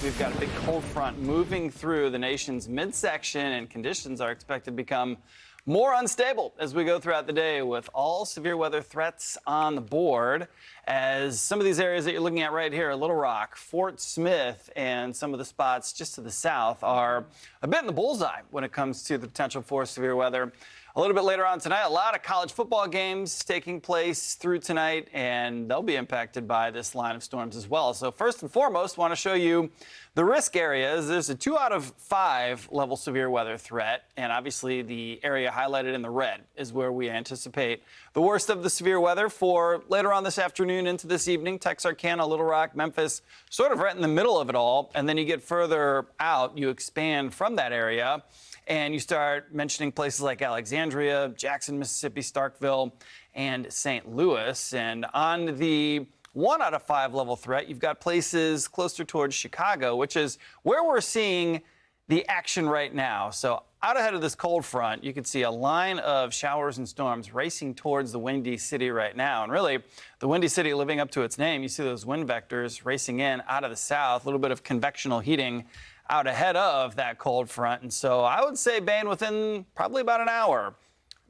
we've got a big cold front moving through the nation's midsection, and conditions are expected to become more unstable as we go throughout the day, with all severe weather threats on the board. As some of these areas that you're looking at right here, Little Rock, Fort Smith, and some of the spots just to the south are a bit in the bullseye when it comes to the potential for severe weather. A little bit later on tonight, a lot of college football games taking place through tonight, and they'll be impacted by this line of storms as well. So first and foremost, want to show you the risk areas. There's a 2 out of 5 level severe weather threat, and obviously the area highlighted in the red is where we anticipate the worst of the severe weather for later on this afternoon into this evening. Texarkana, Little Rock, Memphis, sort of right in the middle of it all. And then you get further out, you expand from that area, and you start mentioning places like Alexandria, Jackson, Mississippi, Starkville, and St. Louis. And on the 1 out of 5 level threat, you've got places closer towards Chicago, which is where we're seeing the action right now. So out ahead of this cold front, you can see a line of showers and storms racing towards the Windy City right now. And really, the Windy City living up to its name. You see those wind vectors racing in out of the south, a little bit of convectional heating out ahead of that cold front. And so I would say, Bane, within probably about an hour,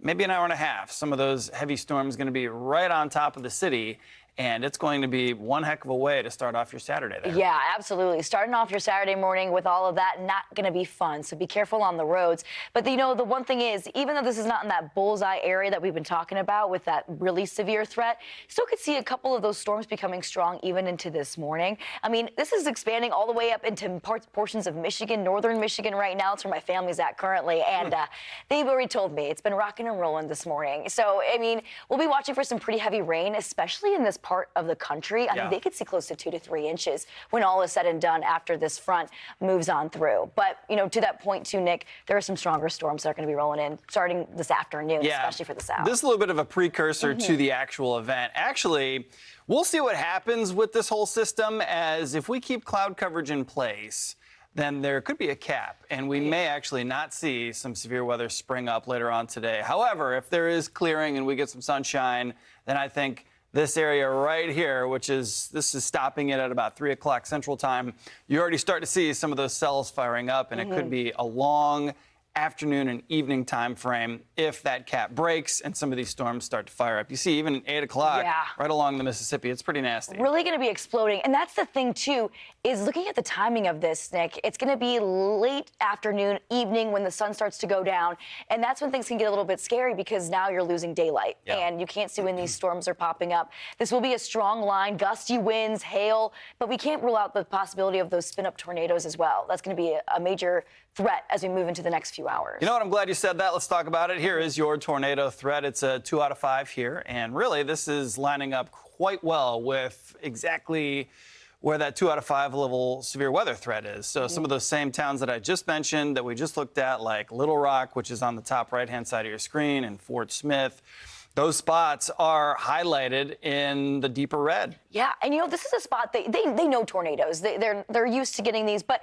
maybe an hour and a half, some of those heavy storms going to be right on top of the city. And it's going to be one heck of a way to start off your Saturday there. Yeah, absolutely. Starting off your Saturday morning with all of that, not going to be fun. So be careful on the roads. But, you know, the one thing is, even though this is not in that bullseye area that we've been talking about with that really severe threat, still could see a couple of those storms becoming strong even into this morning. I mean, this is expanding all the way up into portions of Michigan, northern Michigan right now. It's where my family's at currently. And they've already told me it's been rocking and rolling this morning. So, I mean, we'll be watching for some pretty heavy rain, especially in this part of the country. I mean, they could see close to 2 to 3 inches when all is said and done after this front moves on through. But, you know, to that point too, Nick, there are some stronger storms that are going to be rolling in starting this afternoon, especially for the south. This is a little bit of a precursor to the actual event. Actually, we'll see what happens with this whole system, as if we keep cloud coverage in place, then there could be a cap, and we may actually not see some severe weather spring up later on today. However, if there is clearing and we get some sunshine, then I think this area right here, this is stopping it at about 3 o'clock Central Time, you already start to see some of those cells firing up, and it could be a long afternoon and evening time frame if that cap breaks and some of these storms start to fire up. You see, even at 8 o'clock, right along the Mississippi, it's pretty nasty. Really going to be exploding. And that's the thing, too, is looking at the timing of this, Nick, it's going to be late afternoon, evening when the sun starts to go down. And that's when things can get a little bit scary, because now you're losing daylight and you can't see when these storms are popping up. This will be a strong line, gusty winds, hail, but we can't rule out the possibility of those spin-up tornadoes as well. That's going to be a major threat as we move into the next few hours. You know what? I'm glad you said that. Let's talk about it. Here is your tornado threat. It's a 2 out of 5 here. And really, this is lining up quite well with exactly where that 2 out of 5 level severe weather threat is. So some of those same towns that I just mentioned, that we just looked at, like Little Rock, which is on the top right-hand side of your screen, and Fort Smith, those spots are highlighted in the deeper red. Yeah, and you know, this is a spot they know tornadoes. They're used to getting these, but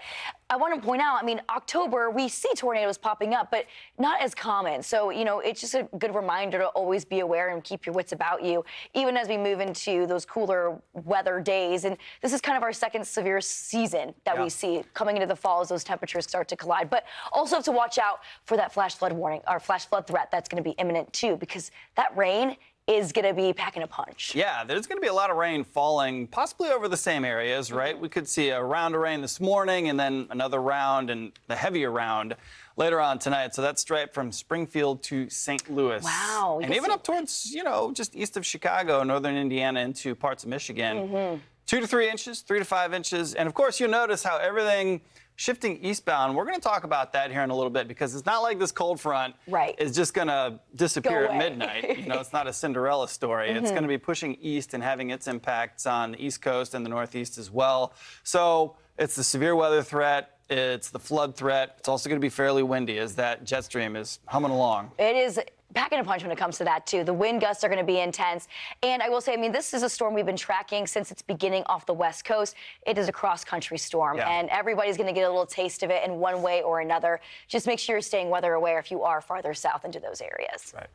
I want to point out, I mean, October, we see tornadoes popping up, but not as common. So, you know, it's just a good reminder to always be aware and keep your wits about you, even as we move into those cooler weather days. And this is kind of our second severe season that we see coming into the fall as those temperatures start to collide. But also have to watch out for that flash flood warning, or flash flood threat that's going to be imminent too, because that rain is going to be packing a punch. Yeah, there's going to be a lot of rain falling, possibly over the same areas, right? We could see a round of rain this morning and then another round, and the heavier round later on tonight. So that's straight from Springfield to St. Louis. Wow. And even up towards, you know, just east of Chicago, northern Indiana, into parts of Michigan. 2 to 3 inches, 3 to 5 inches. And of course, you'll notice how everything shifting eastbound. We're going to talk about that here in a little bit, because it's not like this cold front is just going to disappear at midnight. You know, it's not a Cinderella story. It's going to be pushing east and having its impacts on the East Coast and the Northeast as well. So it's the severe weather threat. It's the flood threat. It's also going to be fairly windy as that jet stream is humming along. It is packing a punch when it comes to that, too. The wind gusts are going to be intense. And I will say, I mean, this is a storm we've been tracking since its beginning off the West Coast. It is a cross-country storm, and everybody's going to get a little taste of it in one way or another. Just make sure you're staying weather aware if you are farther south into those areas. Right.